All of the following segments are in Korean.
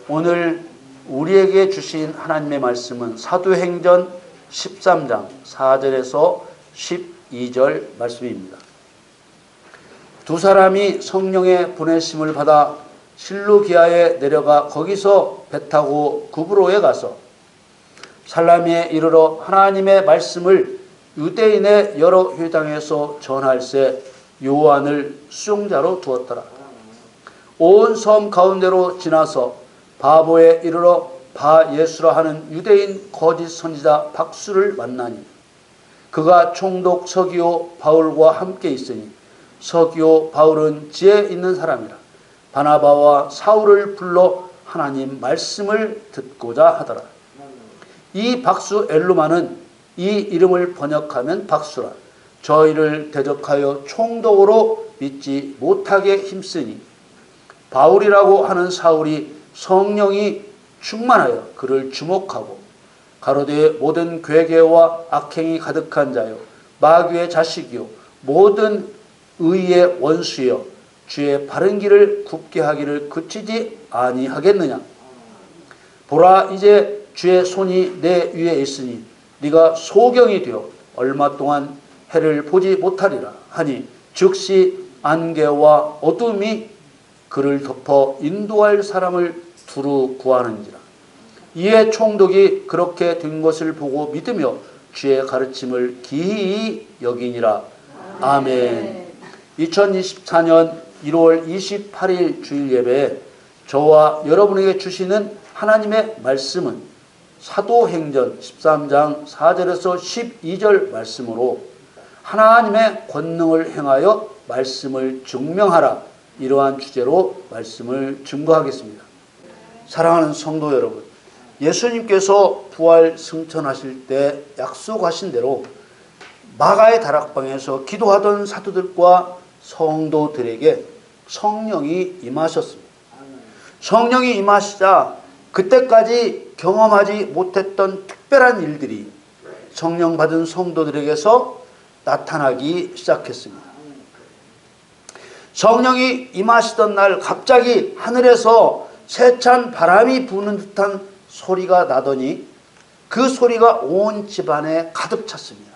오늘 우리에게 주신 하나님의 말씀은 사도행전 13장 4절에서 12절 말씀입니다. 두 사람이 성령의 보내심을 받아 실루기아에 내려가 거기서 배 타고 구브로에 가서 살라미에 이르러 하나님의 말씀을 유대인의 여러 회당에서 전할세 요한을 수종자로 두었더라. 온 섬 가운데로 지나서 바보에 이르러 바예수라 하는 유대인 거짓 선지자 박수를 만나니 그가 총독 서기오 바울과 함께 있으니 서기오 바울은 지혜 있는 사람이라 바나바와 사울을 불러 하나님 말씀을 듣고자 하더라. 이 박수 엘루마는 이 이름을 번역하면 박수라. 저희를 대적하여 총독으로 믿지 못하게 힘쓰니 바울이라고 하는 사울이 성령이 충만하여 그를 주목하고 가로되 모든 괴계와 악행이 가득한 자요 마귀의 자식이요 모든 의의 원수여 주의 바른 길을 굽게 하기를 그치지 아니하겠느냐. 보라 이제 주의 손이 내 위에 있으니 네가 소경이 되어 얼마 동안 해를 보지 못하리라 하니 즉시 안개와 어둠이 그를 덮어 인도할 사람을 두루 구하는지라. 이에 총독이 그렇게 된 것을 보고 믿으며 주의 가르침을 기이히 여기니라. 아멘. 2024년 1월 28일 주일 예배에 저와 여러분에게 주시는 하나님의 말씀은 사도행전 13장 4절에서 12절 말씀으로 하나님의 권능을 행하여 말씀을 증명하라, 이러한 주제로 말씀을 증거하겠습니다. 사랑하는 성도 여러분, 예수님께서 부활 승천하실 때 약속하신 대로 마가의 다락방에서 기도하던 사도들과 성도들에게 성령이 임하셨습니다. 성령이 임하시자 그때까지 경험하지 못했던 특별한 일들이 성령 받은 성도들에게서 나타나기 시작했습니다. 성령이 임하시던 날 갑자기 하늘에서 세찬 바람이 부는 듯한 소리가 나더니 그 소리가 온 집안에 가득 찼습니다.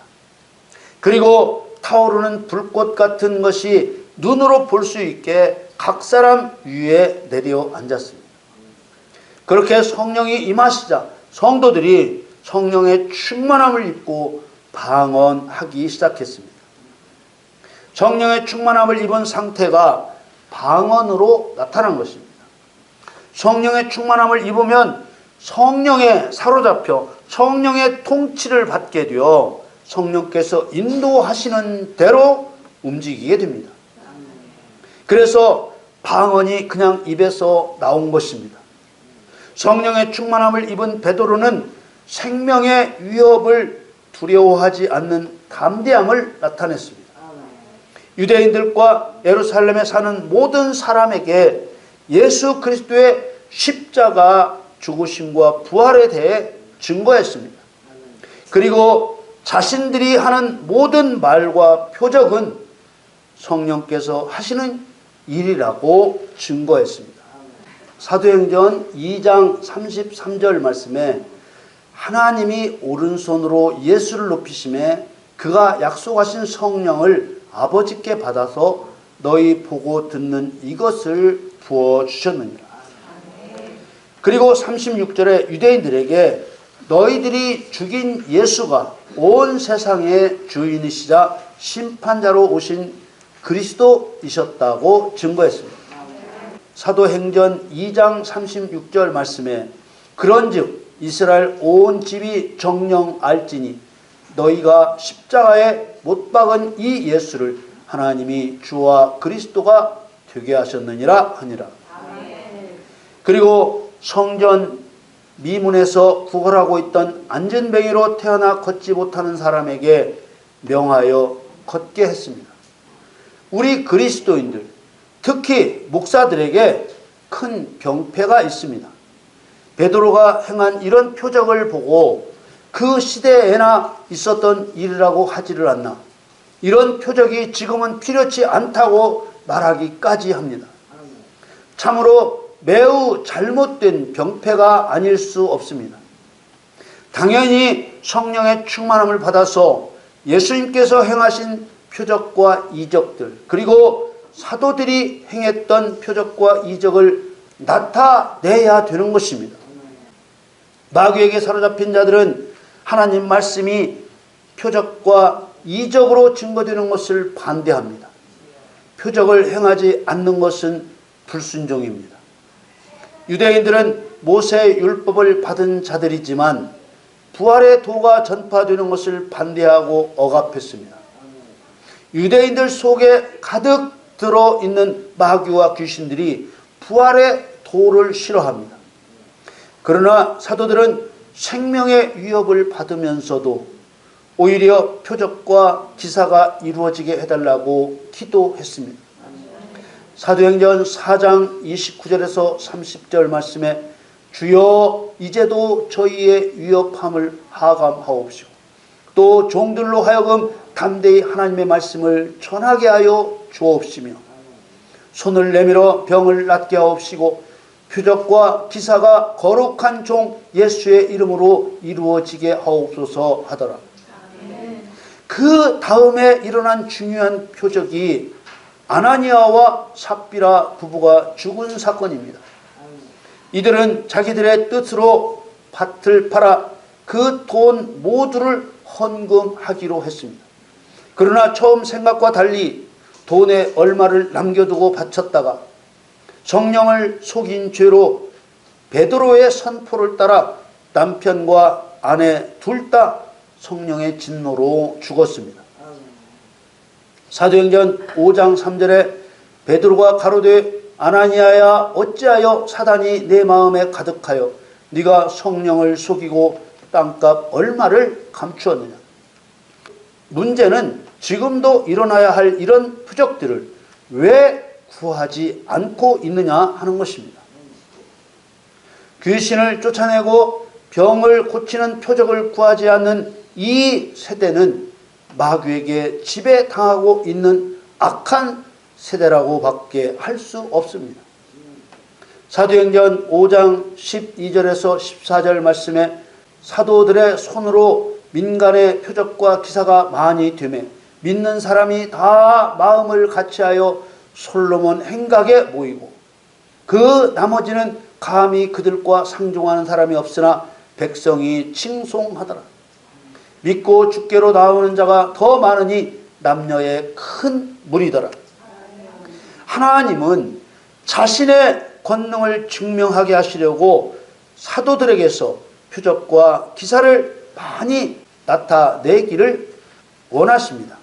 그리고 타오르는 불꽃 같은 것이 눈으로 볼 수 있게 각 사람 위에 내려 앉았습니다. 그렇게 성령이 임하시자 성도들이 성령의 충만함을 입고 방언하기 시작했습니다. 성령의 충만함을 입은 상태가 방언으로 나타난 것입니다. 성령의 충만함을 입으면 성령에 사로잡혀 성령의 통치를 받게 되어 성령께서 인도하시는 대로 움직이게 됩니다. 그래서 방언이 그냥 입에서 나온 것입니다. 성령의 충만함을 입은 베드로는 생명의 위협을 두려워하지 않는 담대함을 나타냈습니다. 유대인들과 예루살렘에 사는 모든 사람에게 예수 그리스도의 십자가 죽으심과 부활에 대해 증거했습니다. 그리고 자신들이 하는 모든 말과 표적은 성령께서 하시는 일이라고 증거했습니다. 사도행전 2장 33절 말씀에 하나님이 오른손으로 예수를 높이심에 그가 약속하신 성령을 아버지께 받아서 너희 보고 듣는 이것을 부어주셨느니라. 그리고 36절에 유대인들에게 너희들이 죽인 예수가 온 세상의 주인이시자 심판자로 오신 그리스도이셨다고 증거했습니다. 사도행전 2장 36절 말씀에 그런즉 이스라엘 온 집이 정녕 알지니 너희가 십자가에 못 박은 이 예수를 하나님이 주와 그리스도가 되게 하셨느니라 하니라. 그리고 성전 미문에서 구걸하고 있던 안전뱅이로 태어나 걷지 못하는 사람에게 명하여 걷게 했습니다. 우리 그리스도인들, 특히 목사들에게 큰 병폐가 있습니다. 베드로가 행한 이런 표적을 보고 그 시대에나 있었던 일이라고 하지를 않나. 이런 표적이 지금은 필요치 않다고 말하기까지 합니다. 참으로 매우 잘못된 병폐가 아닐 수 없습니다. 당연히 성령의 충만함을 받아서 예수님께서 행하신 표적과 이적들, 그리고 사도들이 행했던 표적과 이적을 나타내야 되는 것입니다. 마귀에게 사로잡힌 자들은 하나님 말씀이 표적과 이적으로 증거되는 것을 반대합니다. 표적을 행하지 않는 것은 불순종입니다. 유대인들은 모세의 율법을 받은 자들이지만 부활의 도가 전파되는 것을 반대하고 억압했습니다. 유대인들 속에 가득 들어있는 마귀와 귀신들이 부활의 도를 싫어합니다. 그러나 사도들은 생명의 위협을 받으면서도 오히려 표적과 기사가 이루어지게 해달라고 기도했습니다. 사도행전 4장 29절에서 30절 말씀에 주여 이제도 저희의 위협함을 하감하옵시고 또 종들로 하여금 담대히 하나님의 말씀을 전하게 하여 주옵시며 손을 내밀어 병을 낫게 하옵시고 표적과 기사가 거룩한 종 예수의 이름으로 이루어지게 하옵소서 하더라. 그 다음에 일어난 중요한 표적이 아나니아와 삽비라 부부가 죽은 사건입니다. 이들은 자기들의 뜻으로 밭을 팔아 그 돈 모두를 헌금하기로 했습니다. 그러나 처음 생각과 달리 돈에 얼마를 남겨두고 바쳤다가 성령을 속인 죄로 베드로의 선포를 따라 남편과 아내 둘 다 성령의 진노로 죽었습니다. 사도행전 5장 3절에 베드로가 가로되 아나니아야 어찌하여 사단이 내 마음에 가득하여 네가 성령을 속이고 땅값 얼마를 감추었느냐. 문제는 지금도 일어나야 할 이런 표적들을 왜 구하지 않고 있느냐 하는 것입니다. 귀신을 쫓아내고 병을 고치는 표적을 구하지 않는 이 세대는 마귀에게 지배당하고 있는 악한 세대라고 밖에 할 수 없습니다. 사도행전 5장 12절에서 14절 말씀에 사도들의 손으로 민간의 표적과 기사가 많이 되매 믿는 사람이 다 마음을 같이하여 솔로몬 행각에 모이고 그 나머지는 감히 그들과 상종하는 사람이 없으나 백성이 칭송하더라. 믿고 주께로 나오는 자가 더 많으니 남녀의 큰 무리더라. 하나님은 자신의 권능을 증명하게 하시려고 사도들에게서 표적과 기사를 많이 나타내기를 원하십니다.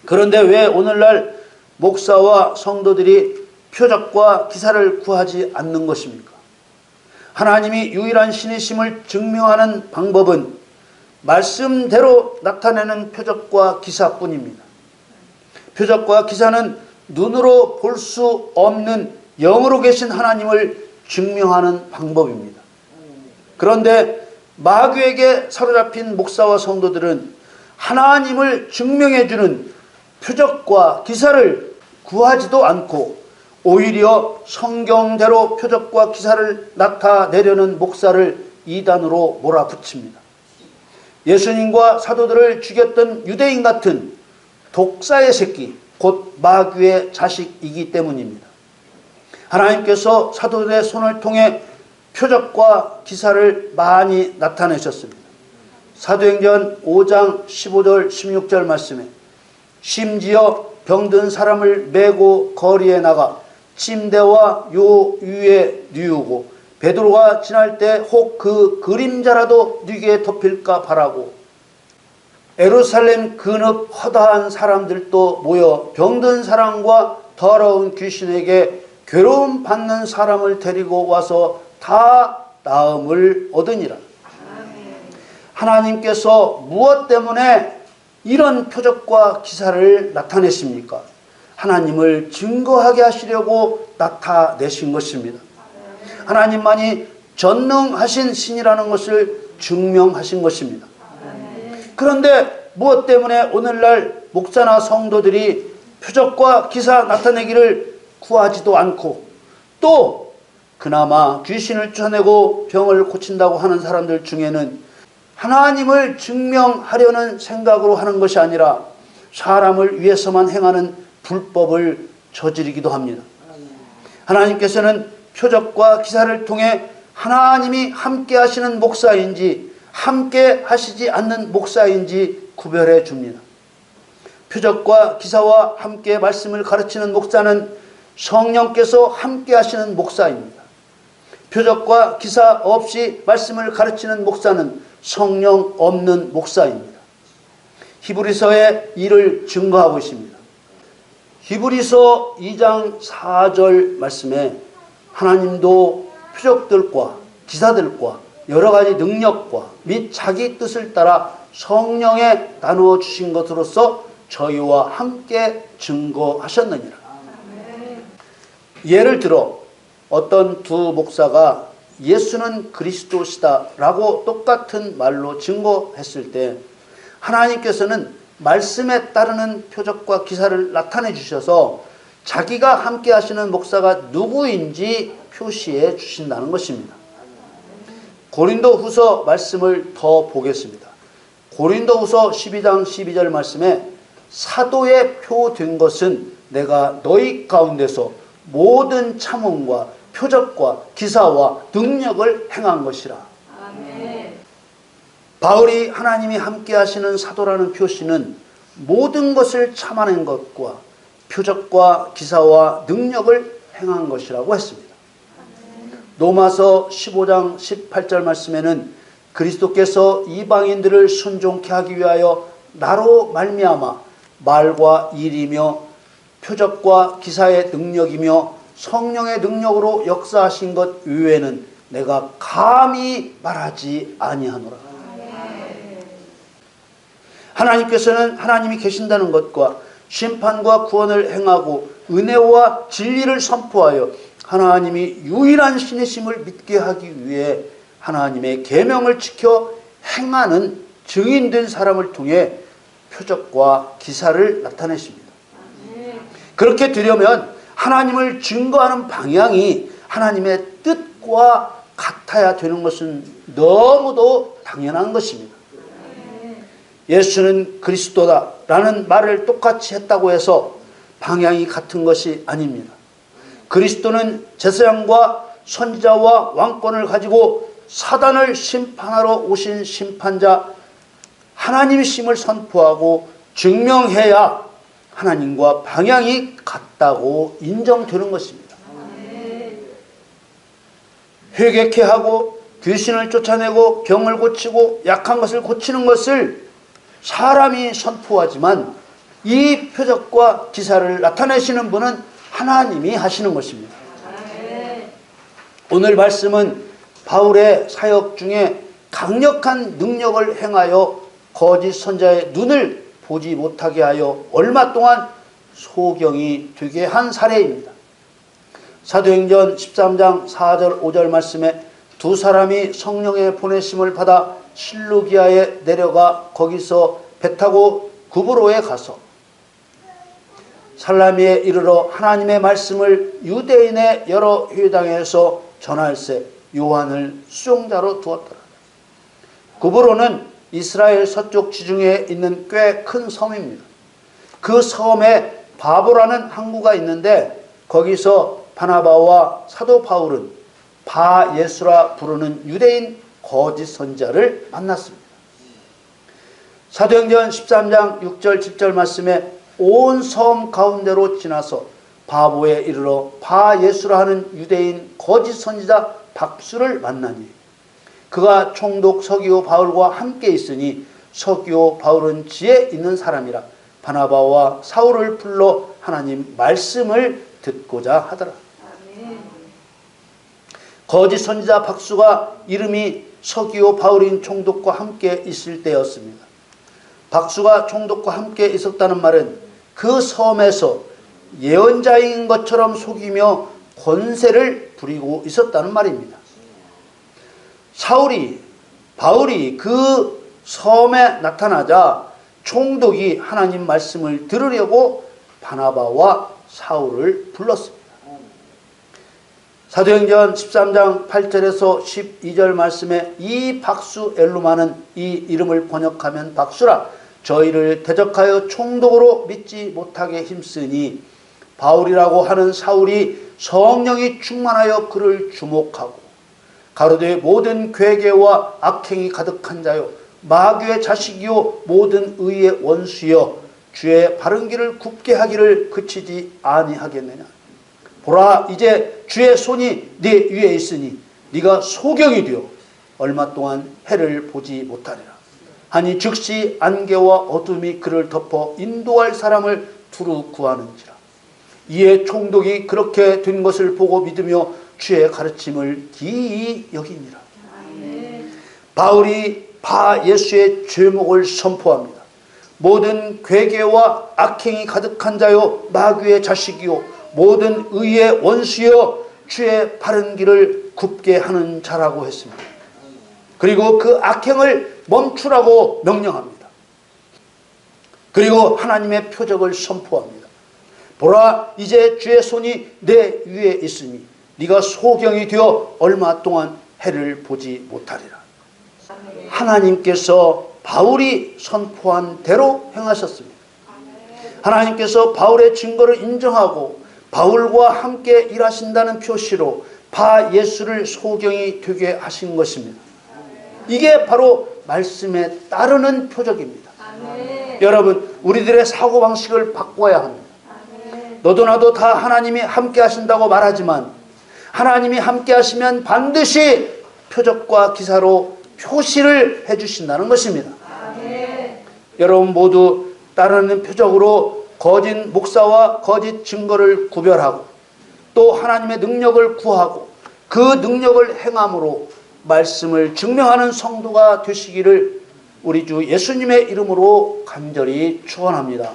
그런데 왜 오늘날 목사와 성도들이 표적과 기사를 구하지 않는 것입니까? 하나님이 유일한 신이심을 증명하는 방법은 말씀대로 나타내는 표적과 기사뿐입니다. 표적과 기사는 눈으로 볼 수 없는 영으로 계신 하나님을 증명하는 방법입니다. 그런데 마귀에게 사로잡힌 목사와 성도들은 하나님을 증명해주는 표적과 기사를 구하지도 않고 오히려 성경대로 표적과 기사를 나타내려는 목사를 이단으로 몰아붙입니다. 예수님과 사도들을 죽였던 유대인 같은 독사의 새끼, 곧 마귀의 자식이기 때문입니다. 하나님께서 사도들의 손을 통해 표적과 기사를 많이 나타내셨습니다. 사도행전 5장 15절 16절 말씀에 심지어 병든 사람을 메고 거리에 나가 침대와 요 위에 뉘우고 베드로가 지날 때 혹 그 그림자라도 뉘게 덮일까 바라고 예루살렘 근읍 허다한 사람들도 모여 병든 사람과 더러운 귀신에게 괴로움 받는 사람을 데리고 와서 다 나음을 얻으니라. 하나님께서 무엇 때문에 이런 표적과 기사를 나타내십니까? 하나님을 증거하게 하시려고 나타내신 것입니다. 하나님만이 전능하신 신이라는 것을 증명하신 것입니다. 그런데 무엇 때문에 오늘날 목사나 성도들이 표적과 기사 나타내기를 구하지도 않고, 또 그나마 귀신을 쫓아내고 병을 고친다고 하는 사람들 중에는 하나님을 증명하려는 생각으로 하는 것이 아니라 사람을 위해서만 행하는 불법을 저지르기도 합니다. 하나님께서는 표적과 기사를 통해 하나님이 함께 하시는 목사인지 함께 하시지 않는 목사인지 구별해 줍니다. 표적과 기사와 함께 말씀을 가르치는 목사는 성령께서 함께 하시는 목사입니다. 표적과 기사 없이 말씀을 가르치는 목사는 성령 없는 목사입니다. 히브리서의 이를 증거하고 있습니다. 히브리서 2장 4절 말씀에 하나님도 표적들과 기사들과 여러 가지 능력과 및 자기 뜻을 따라 성령에 나누어 주신 것으로서 저희와 함께 증거하셨느니라. 예를 들어 어떤 두 목사가 예수는 그리스도시다 라고 똑같은 말로 증거했을 때 하나님께서는 말씀에 따르는 표적과 기사를 나타내 주셔서 자기가 함께 하시는 목사가 누구인지 표시해 주신다는 것입니다. 고린도후서 말씀을 더 보겠습니다. 고린도후서 12장 12절 말씀에 사도의 표 된 것은 내가 너희 가운데서 모든 참음과 표적과 기사와 능력을 행한 것이라. 아멘. 바울이 하나님이 함께 하시는 사도라는 표시는 모든 것을 참아낸 것과 표적과 기사와 능력을 행한 것이라고 했습니다. 로마서 15장 18절 말씀에는 그리스도께서 이방인들을 순종케 하기 위하여 나로 말미암아 말과 일이며 표적과 기사의 능력이며 성령의 능력으로 역사하신 것 외에는 내가 감히 말하지 아니하노라. 하나님께서는 하나님이 계신다는 것과 심판과 구원을 행하고 은혜와 진리를 선포하여 하나님이 유일한 신이심을 믿게 하기 위해 하나님의 계명을 지켜 행하는 증인된 사람을 통해 표적과 기사를 나타내십니다. 그렇게 되려면 하나님을 증거하는 방향이 하나님의 뜻과 같아야 되는 것은 너무도 당연한 것입니다. 예수는 그리스도다라는 말을 똑같이 했다고 해서 방향이 같은 것이 아닙니다. 그리스도는 제사장과 선지자와 왕권을 가지고 사단을 심판하러 오신 심판자 하나님이심을 선포하고 증명해야 하나님과 방향이 같다고 인정되는 것입니다. 회개케 하고 귀신을 쫓아내고 병을 고치고 약한 것을 고치는 것을 사람이 선포하지만 이 표적과 기사를 나타내시는 분은 하나님이 하시는 것입니다. 오늘 말씀은 바울의 사역 중에 강력한 능력을 행하여 거짓 선자의 눈을 보지 못하게 하여 얼마 동안 소경이 되게 한 사례입니다. 사도행전 13장 4절 5절 말씀에 두 사람이 성령의 보내심을 받아 실루기아에 내려가 거기서 배 타고 구브로에 가서 살라미에 이르러 하나님의 말씀을 유대인의 여러 회당에서 전할세 요한을 수종자로 두었더라. 구브로는 이스라엘 서쪽 지중해에 있는 꽤 큰 섬입니다. 그 섬에 바보라는 항구가 있는데 거기서 바나바와 사도 바울은 바예수라 부르는 유대인 거짓 선자를 만났습니다. 사도행전 13장 6절 7절 말씀에 온 섬 가운데로 지나서 바보에 이르러 바예수라 하는 유대인 거짓 선지자 박수를 만나니 그가 총독 서기오 바울과 함께 있으니 서기오 바울은 지혜 있는 사람이라 바나바와 사울을 불러 하나님 말씀을 듣고자 하더라. 거짓 선지자 박수가 이름이 서기오 바울인 총독과 함께 있을 때였습니다. 박수가 총독과 함께 있었다는 말은 그 섬에서 예언자인 것처럼 속이며 권세를 부리고 있었다는 말입니다. 바울이 그 섬에 나타나자 총독이 하나님 말씀을 들으려고 바나바와 사울을 불렀습니다. 사도행전 13장 8절에서 12절 말씀에 이 박수 엘루마는 이 이름을 번역하면 박수라 저희를 대적하여 총독으로 믿지 못하게 힘쓰니 바울이라고 하는 사울이 성령이 충만하여 그를 주목하고 가로되 모든 괴계와 악행이 가득한 자요 마귀의 자식이요 모든 의의 원수여 주의 바른 길을 굽게 하기를 그치지 아니하겠느냐. 보라 이제 주의 손이 네 위에 있으니 네가 소경이 되어 얼마 동안 해를 보지 못하리라 하니 즉시 안개와 어둠이 그를 덮어 인도할 사람을 두루 구하는지라. 이에 총독이 그렇게 된 것을 보고 믿으며 주의 가르침을 기이 여기니라. 바울이 바 예수의 죄목을 선포합니다. 모든 괴계와 악행이 가득한 자요 마귀의 자식이요 모든 의의 원수여 주의 바른 길을 굽게 하는 자라고 했습니다. 그리고 그 악행을 멈추라고 명령합니다. 그리고 하나님의 표적을 선포합니다. 보라 이제 주의 손이 내 위에 있으니 네가 소경이 되어 얼마 동안 해를 보지 못하리라. 하나님께서 바울이 선포한 대로 행하셨습니다. 하나님께서 바울의 증거를 인정하고 바울과 함께 일하신다는 표시로 바 예수를 소경이 되게 하신 것입니다. 이게 바로 말씀에 따르는 표적입니다. 여러분 우리들의 사고방식을 바꿔야 합니다. 너도 나도 다 하나님이 함께 하신다고 말하지만 하나님이 함께 하시면 반드시 표적과 기사로 표시를 해주신다는 것입니다. 여러분 모두 따르는 표적으로 거짓 목사와 거짓 증거를 구별하고 또 하나님의 능력을 구하고 그 능력을 행함으로 말씀을 증명하는 성도가 되시기를 우리 주 예수님의 이름으로 간절히 축원합니다.